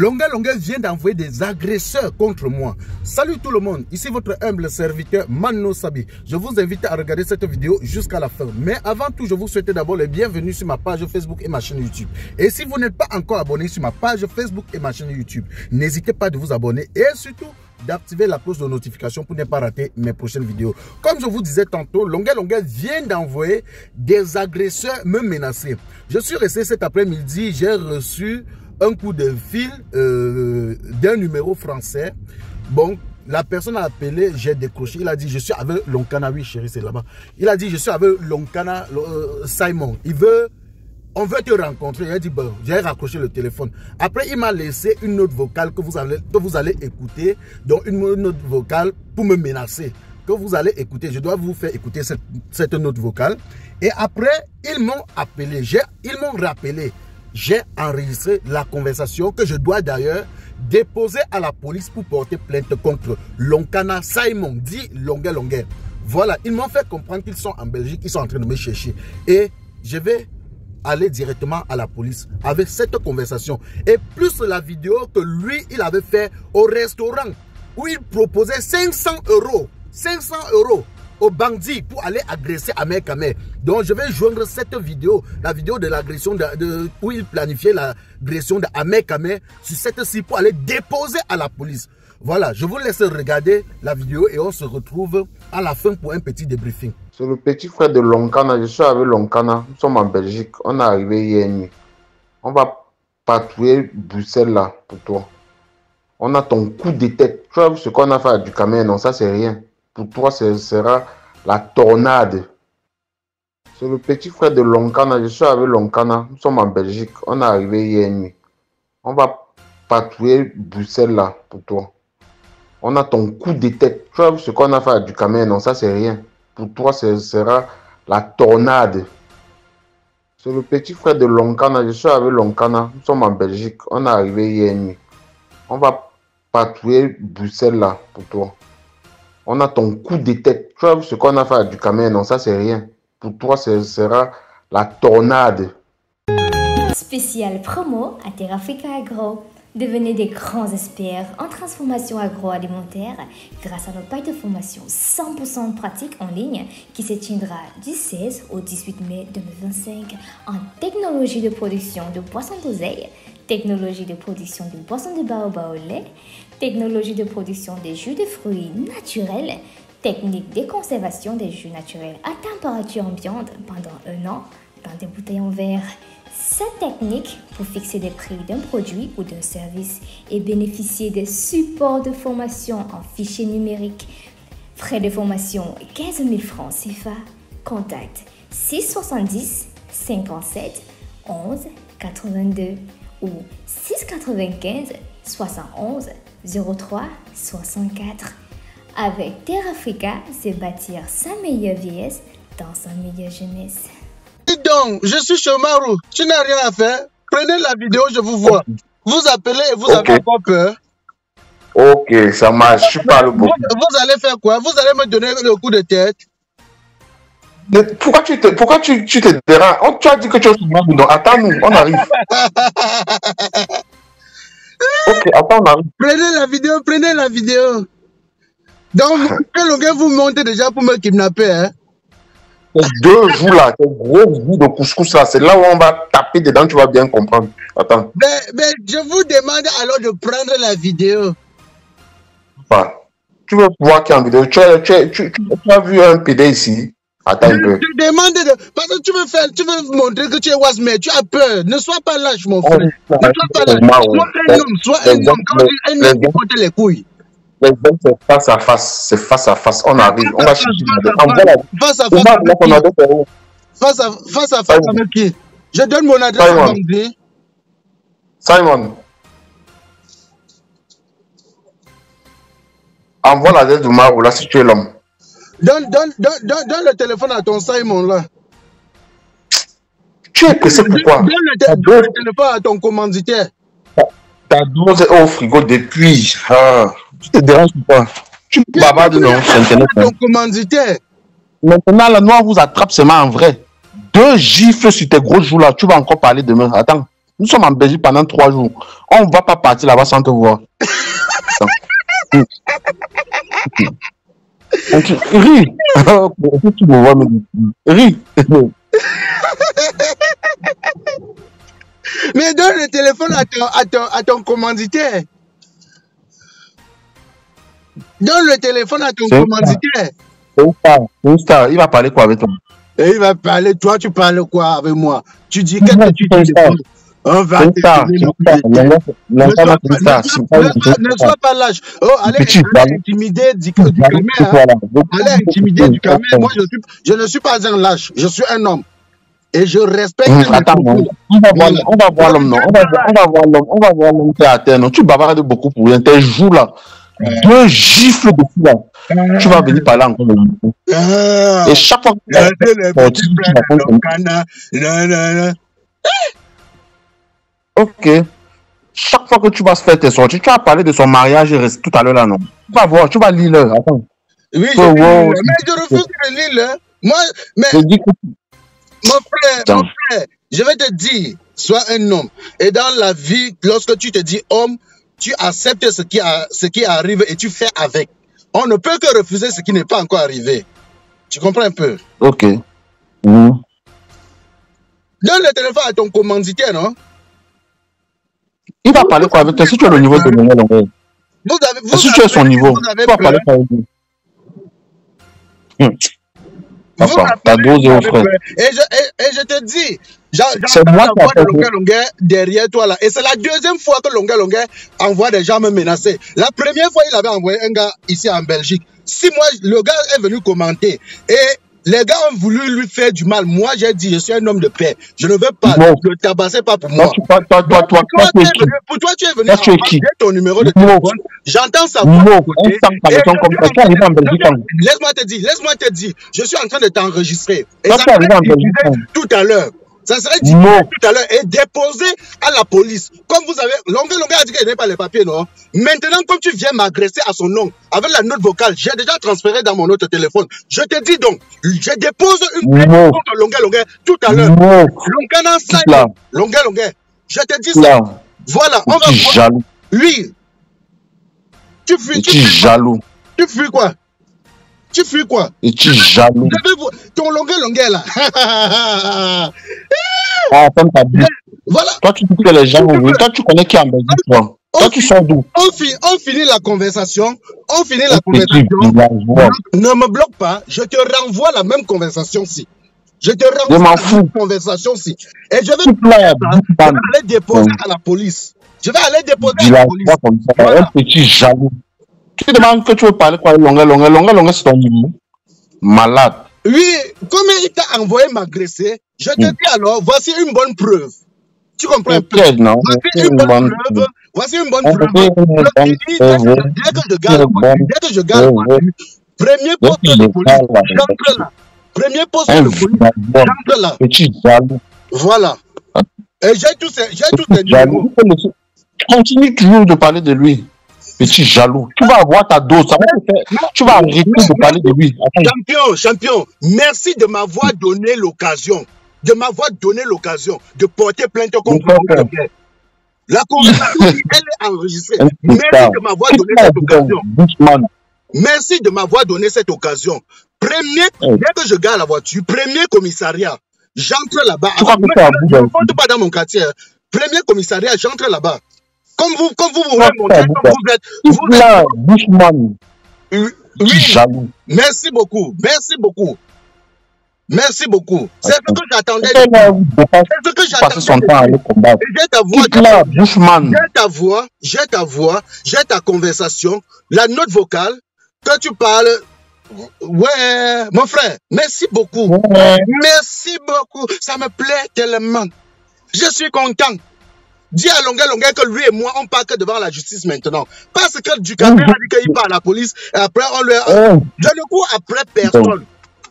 Longa Longa vient d'envoyer des agresseurs contre moi. Salut tout le monde, ici votre humble serviteur Mano Sabi. Je vous invite à regarder cette vidéo jusqu'à la fin. Mais avant tout, je vous souhaite d'abord le bienvenue sur ma page Facebook et ma chaîne YouTube. Et si vous n'êtes pas encore abonné sur ma page Facebook et ma chaîne YouTube, n'hésitez pas de vous abonner et surtout d'activer la cloche de notification pour ne pas rater mes prochaines vidéos. Comme je vous disais tantôt, Longa Longa vient d'envoyer des agresseurs me menacer. Je suis resté cet après-midi, j'ai reçu un coup de fil d'un numéro français. Bon, la personne a appelé, j'ai décroché. Il a dit, je suis avec Lonkana. Oui, chérie, c'est là-bas. Il a dit, je suis avec Lonkana Simon. On veut te rencontrer. Il a dit, bon, j'ai raccroché le téléphone. Après, il m'a laissé une note vocale que vous allez écouter. Donc, une note vocale pour me menacer. Que vous allez écouter. Je dois vous faire écouter cette note vocale. Et après, ils m'ont appelé. Ils m'ont rappelé. J'ai enregistré la conversation que je dois d'ailleurs déposer à la police pour porter plainte contre Lonkana Simon, dit Longa Longa. Voilà, ils m'ont fait comprendre qu'ils sont en Belgique, ils sont en train de me chercher. Et je vais aller directement à la police avec cette conversation. Et plus la vidéo que lui, il avait fait au restaurant où il proposait 500 €. 500 € aux bandits pour aller agresser Ahmed Kamel. Donc je vais joindre cette vidéo, la vidéo de l'agression où il planifiait l'agression d'Ahmed Kamel sur cette site pour aller déposer à la police. Voilà, je vous laisse regarder la vidéo et on se retrouve à la fin pour un petit débriefing. C'est le petit frère de Lonkana, je suis avec Lonkana, nous sommes en Belgique, on est arrivé hier nuit. On va patrouiller Bruxelles là pour toi. On a ton coup de tête, tu vois ce qu'on a fait à du Kamel, non ça c'est rien. Pour toi, ce sera la tornade. C'est le petit frère de Lonkana. Je suis avec Lonkana. Nous sommes en Belgique. On est arrivé hier nuit. On va patrouiller Bruxelles là pour toi. On a ton coup de tête. Tu vois ce qu'on a fait à du Kamel, non ça c'est rien. Pour toi, ce sera la tornade. C'est le petit frère de Lonkana. Je suis avec Lonkana. Nous sommes en Belgique. On est arrivé hier nuit. On va patrouiller Bruxelles là pour toi. On a ton coup de tête. Tu vois ce qu'on a fait à du Kamel, non ça c'est rien. Pour toi, ce sera la tornade. Spécial promo à Terrafrica Agro. Devenez des grands experts en transformation agroalimentaire grâce à notre paille de formation 100% pratique en ligne qui se tiendra du 16 au 18 mai 2025 en technologie de production de boissons d'oseille, technologie de production de boissons de baobab au lait, technologie de production des jus de fruits naturels, technique de conservation des jus naturels à température ambiante pendant 1 an dans des bouteilles en verre. Cette technique pour fixer les prix d'un produit ou d'un service et bénéficier des supports de formation en fichier numérique. Frais de formation 15 000 francs CFA. Contact 670 57 11 82 ou 695 71 03 64. Avec Terrafrica, c'est bâtir sa meilleure vieillesse dans sa meilleure jeunesse. Dis donc, je suis chez Marou, tu n'as rien à faire. Prenez la vidéo, je vous vois. Vous appelez et vous avez pas peur. Ok, ça marche. Je parle beaucoup. Vous allez faire quoi? Vous allez me donner le coup de tête. Mais pourquoi tu te déranges? Tu as dit que tu es sur Marou, donc attends-nous, on arrive. Ok, attends, on arrive. Prenez la vidéo. Donc, quel Longa vous montez déjà pour me kidnapper, hein? Ces 2 jours là, ces gros bouts de couscous là, c'est là où on va taper dedans, tu vas bien comprendre. Attends. Mais je vous demande alors de prendre la vidéo. Enfin, tu veux voir qui est en vidéo? Tu as vu un PD ici? Attends un peu. Je demande de... Parce que tu veux montrer que tu es was, mais tu as peur. Ne sois pas lâche, mon frère. Ne sois pas lâche. Sois un homme. Quand un homme qui compte les couilles. Les hommes, c'est face à face. C'est face à face. On arrive. On va chercher. Face à face avec qui? Je donne mon adresse à Bangui. Simon. Envoie l'adresse du Marou là si tu es l'homme. Donne le téléphone à ton Simon là. Tu es pressé pourquoi? Donne le téléphone à ton commanditaire. Ta dose est au frigo depuis. Tu te déranges pas. Tu bavardes non, c'est internet. Ton commanditaire. Maintenant, la noix vous attrape seulement en vrai. 2 gifles sur tes gros joues là. Tu vas encore parler demain. Attends. Nous sommes en Belgique pendant 3 jours. On ne va pas partir là-bas sans te voir. Ris. Tu me vois, ris. Mais donne le téléphone à ton commanditaire. Donne le téléphone à ton commanditaire. C'est une star. Il va parler quoi avec toi? Et il va parler, toi tu parles quoi avec moi? Tu dis qu'est-ce que tu dis? On va ne sois pas lâche. Oh, allez intimider du Camer. Allez intimider du Camer. Moi, je ne suis pas un lâche. Je suis un homme. Et je respecte. Attends, on va voir l'homme. On va voir l'homme qui est à terre. Tu bavardes beaucoup pour rien. Tes joues là. 2 gifles de fou là. Tu vas venir parler encore. Et chaque fois que ok. Chaque fois que tu vas se faire tes sorties, tu vas parler de son mariage tout à l'heure là, non? Tu vas voir, tu vas lire l'heure. Attends. Oui, mais je refuse de lire l'heure. Moi, mais. Mon frère, je vais te dire, sois un homme. Et dans la vie, lorsque tu te dis homme, tu acceptes ce qui arrive et tu fais avec. On ne peut que refuser ce qui n'est pas encore arrivé. Tu comprends un peu? Ok. Donne le téléphone à ton commanditaire, non? Il va parler quoi avec toi? Si tu as le niveau de longueur. Si tu as son niveau, tu vas parler quoi avec lui? T'as dosé au frère. Et je te dis, j'entends la voix de Longueur derrière toi là. Et c'est la deuxième fois que Longueur envoie des gens me menacer. La première fois, il avait envoyé un gars ici en Belgique. 6 mois, le gars est venu commenter. Et les gars ont voulu lui faire du mal. Moi, j'ai dit, je suis un homme de paix. Je ne veux pas. Ne tabassez pas pour moi. Pour toi, tu es venu envoyer ton numéro de téléphone. J'entends sa voix. Laisse-moi te dire. Je suis en train de t'enregistrer. Et ça serait tout à l'heure. Ça serait dit tout à l'heure et déposé à la police. Comme vous avez, Longueur a dit qu'il n'avait pas les papiers, non? Maintenant, comme tu viens m'agresser à son nom, avec la note vocale, j'ai déjà transféré dans mon autre téléphone. Je te dis donc, je dépose une plainte contre Longueur tout à l'heure. Longueur, je te dis ça. Voilà, on va voir. Jaloux. Lui, tu fuis. Tu es jaloux. Tu fuis quoi? Tu fuis quoi? Et tu es jaloux. Ton Longueur là. Voilà. Toi, tu dis que les gens vont venir. Toi, tu connais qui est en Belgique, toi. Toi, tu sors d'où? On finit la conversation. Ne me bloque pas. Je te renvoie la même conversation-ci. Je te renvoie la même conversation-ci. Et je vais aller déposer à la police. Un petit jaloux. Tu demandes que tu veux parler quoi? Longueur, c'est ton niveau. Malade. Oui, comme il t'a envoyé m'agresser, je te dis alors, voici une bonne preuve. Tu comprends? Voici une bonne preuve. Dès que je garde, premier poste de police, j'entre là. Premier poste de police, j'entre là. Petit jaloux. Voilà. Et j'ai tous ces numéros. Tu continues toujours de parler de lui. Petit jaloux. Tu vas avoir ta dose. Tu vas arrêter de parler de lui. Champion, merci de m'avoir donné l'occasion. De porter plainte contre Longueur. La conversation, elle est enregistrée. Merci de m'avoir donné cette occasion. Merci de m'avoir donné cette occasion. Dès que je garde la voiture, premier commissariat, j'entre là-bas. Ne me porte pas dans mon quartier. Premier commissariat, j'entre là-bas. Comme vous voulez montrer comme vous êtes. Bushman. Oui. Jaloux. Merci beaucoup. C'est ce que j'attendais. J'ai ta voix, j'ai ta conversation, la note vocale que tu parles. Ouais, mon frère, merci beaucoup. Merci beaucoup. Ça me plaît tellement. Je suis content. Dis à Longueur que lui et moi, on part que devant la justice maintenant. Parce que du Camer a dit qu'il part à la police et après on lui a... Je ne cours après personne.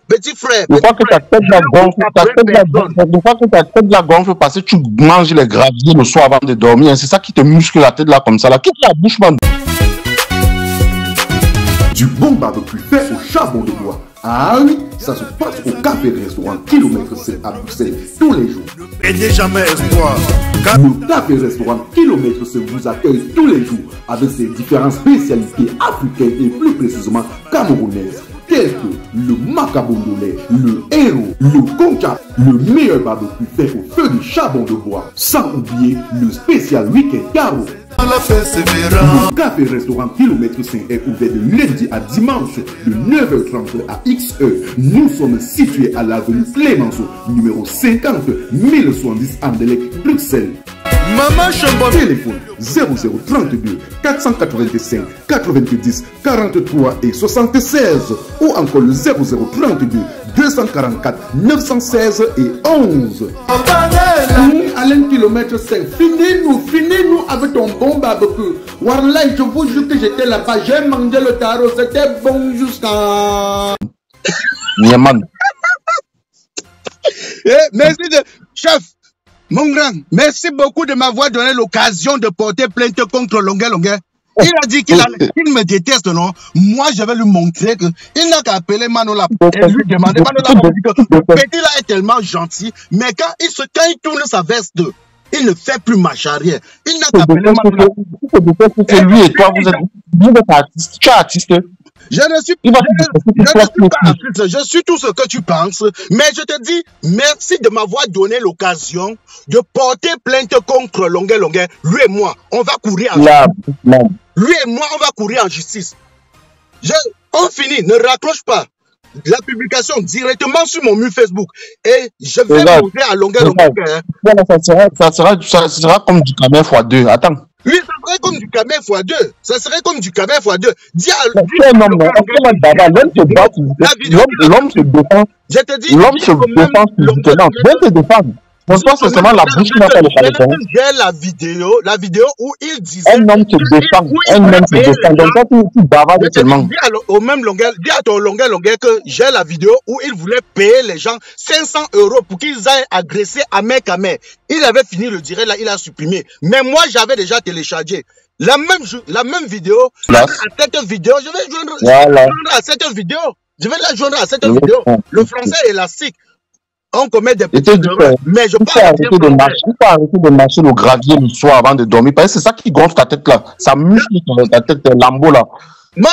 Petit frère. Je crois que ta tête de la gonfle parce que tu manges les graviers le soir avant de dormir. C'est ça qui te muscle la tête là comme ça. Quitte la bouche, man. Du bon barbecue fait au charbon de bois. Ah oui, ça se passe au café restaurant Kilomètre C à Bruxelles tous les jours. Et n'est jamais espoir. Le café restaurant Kilomètre C vous accueille tous les jours avec ses différentes spécialités africaines et plus précisément camerounaises, telles que le macabondolais, le héros, le concha, le meilleur barbecue fait au feu de charbon de bois, sans oublier le spécial week-end carreau. Le café restaurant Kilomètre 5 est ouvert de lundi à dimanche de 9h30 à XE. Nous sommes situés à l'avenue Clémenceau, numéro 50 1070 Anderlecht, Bruxelles. Maman Chambon. Téléphone 0032 485 90 43 et 76 ou encore le 0032 244 916 et 11. Alain Kilomètre 5, finis-nous avec ton bon barbecue. Wallah, je vous jure que j'étais là-bas, j'ai mangé le tarot, c'était bon jusqu'à... Niaman. Merci de... Chef, mon grand, merci beaucoup de m'avoir donné l'occasion de porter plainte contre Longuet. Il a dit qu'il me déteste, non? Moi, je vais lui montrer que il n'a qu'à appeler Manola et lui demander. Manola m'a dit que le petit là est tellement gentil, mais quand il tourne sa veste, il ne fait plus marche arrière. Il n'a qu'à appeler Manola. C'est lui et toi, vous êtes artiste. Tu es artiste. Je ne suis pas artiste, je suis tout ce que tu penses, mais je te dis merci de m'avoir donné l'occasion de porter plainte contre Longuet. Lui et moi, on va courir en justice. Lui et moi, on va courir en justice. On finit, ne raccroche pas la publication directement sur mon mur Facebook et je vais montrer à Longuet. Ça sera comme du Camer x2. Attends. Oui, ça serait comme du Camer x2. Ça serait comme du Camer x2. Dis à lui. L'homme se défend. Je te dis. L'homme se défend physiquement. Viens te défendre. C'est seulement la bouche qui n'a pas le chalet. J'ai la vidéo où il disait. Un homme se défend. Donc toi, tu bavardes tellement. Dis à ton Longuet que j'ai la vidéo où il voulait payer les gens 500 € pour qu'ils aillent agresser Ahmed Kamer. Il avait fini le direct là, il a supprimé. Mais moi, j'avais déjà téléchargé. La même vidéo. À cette vidéo, je vais joindre à cette vidéo. Je vais la joindre à cette vidéo. Le français est élastique. On commet des petites erreurs, mais je peux arrêter de marcher le gravier le soir avant de dormir, parce que c'est ça qui gonfle ta tête là. Ça muscle ta tête, lambeau là. Mon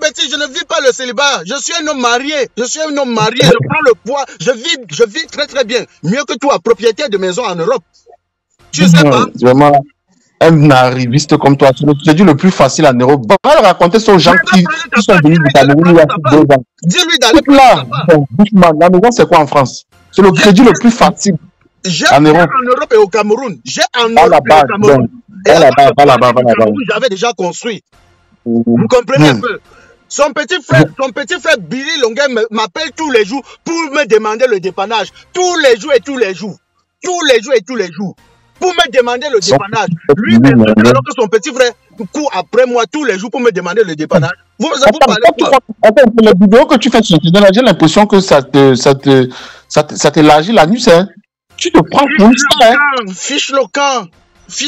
petit, je ne vis pas le célibat. Je suis un homme marié. Je prends le poids. Je vis très très bien. Mieux que toi, propriétaire de maison en Europe. Tu sais pas? Vraiment, un arriviste comme toi, c'est le plus facile en Europe. Va le raconter aux gens qui sont venus du Cameroun il y a 2 ans. Dis-lui d'aller là. La maison, c'est quoi en France? C'est le crédit le plus facile en Europe. En Europe et au Cameroun. J'ai en Europe et au Cameroun. Là-bas. J'avais déjà construit. Vous comprenez un peu? Son petit frère Billy Longuet m'appelle tous les jours pour me demander le dépannage. Tous les jours. Pour me demander le dépannage. Lui, alors que son petit frère court après moi tous les jours pour me demander le dépannage. Vous parlez quoi? Attends, la vidéo que tu fais sur Internet, j'ai l'impression que ça t'élargit la nuit, hein. Tu te prends pour ça, hein. Fiche le camp. Tout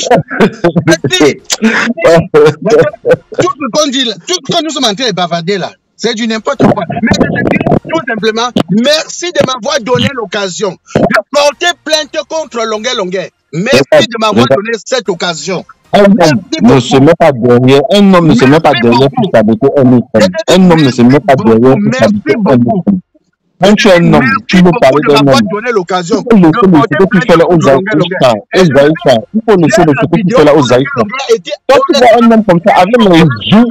ce qu'on dit là, tout ce que nous sommes en train de bavarder là, c'est du n'importe quoi. Mais je te dis tout simplement, merci de m'avoir donné l'occasion de porter plainte contre Longuet. Merci de m'avoir donné cette occasion. Un homme ne se met pas derrière. Un homme ne se met pas derrière pour s'abaisser un autre homme. Un homme ne se met pas derrière pour s'abaisser un autre homme. Quand tu es un homme, tu veux parler d'un homme. Il faut laisser le ce que tu fais là aux Zaïcha. Il faut laisser le ce que tu fais là aux Zaïcha. Quand tu vois un homme comme ça, avec les joues,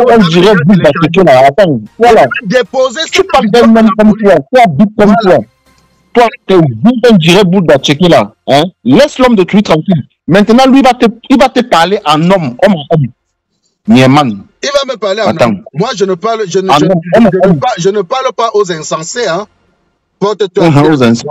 on dirait bout d'acheter là. Attends, voilà. Tu parles d'un homme comme toi, tu habites comme toi. Toi, tu dirais bout d'acheter là. Laisse l'homme de tuer tranquille. Maintenant, lui, il va te parler en homme. Nieman. Il va me parler en homme. Moi, je ne parle pas aux insensés. Hein. Porte-toi aux insensés.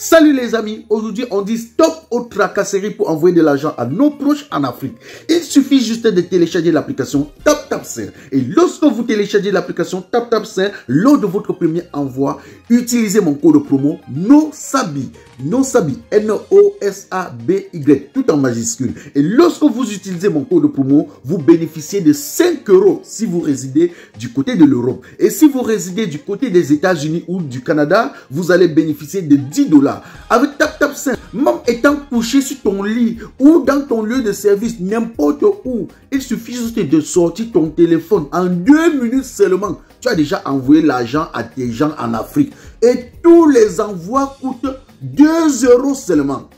Salut les amis, aujourd'hui on dit stop aux tracasseries pour envoyer de l'argent à nos proches en Afrique. Il suffit juste de télécharger l'application TapTapSend. Et lorsque vous téléchargez l'application TapTapSend, lors de votre premier envoi, utilisez mon code promo NOSABY. NOSABY, N-O-S-A-B-Y, tout en majuscule. Et lorsque vous utilisez mon code promo, vous bénéficiez de 5 € si vous résidez du côté de l'Europe. Et si vous résidez du côté des États-Unis ou du Canada, vous allez bénéficier de 10 $. Avec TapTap5, même étant couché sur ton lit ou dans ton lieu de service, n'importe où, il suffit juste de sortir ton téléphone. En 2 minutes seulement, tu as déjà envoyé l'argent à tes gens en Afrique. Et tous les envois coûtent 2 € seulement.